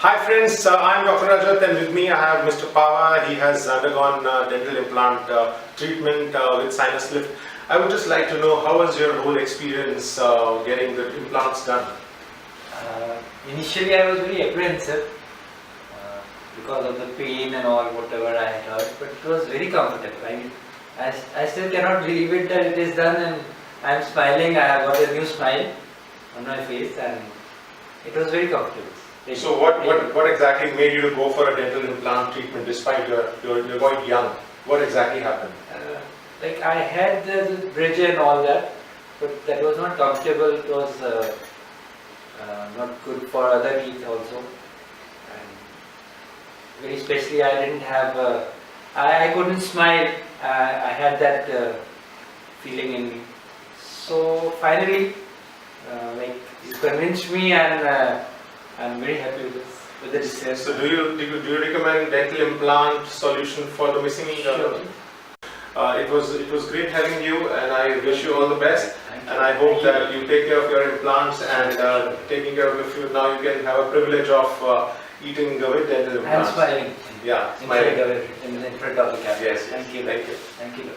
Hi friends, I'm Dr. Rajat and with me I have Mr. Pava. He has undergone dental implant treatment with sinus lift. I would just like to know, how was your whole experience getting the implants done? Initially I was very apprehensive because of the pain and all, whatever I had heard, but it was very comfortable. I still cannot believe it that it is done, and I am smiling. I have got a new smile on my face and it was very comfortable. So what exactly made you to go for a dental implant treatment despite you're quite young? What exactly happened? Like I had the bridge and all that, but that was not comfortable. It was not good for other teeth also. And very especially I didn't have, I couldn't smile. I had that feeling in me. So finally, like you convinced me, and I'm very happy with the decision. So do you recommend dental implant solution for the missing? Sure. It was great having you, and I wish you all the best. Thank you. And I hope that you take care of your implants, and taking care of your food. Now you can have a privilege of eating with dental implants. I'm smiling. Yeah, smiling. In front of the camera. Yes. Thank you. Thank you. Thank you.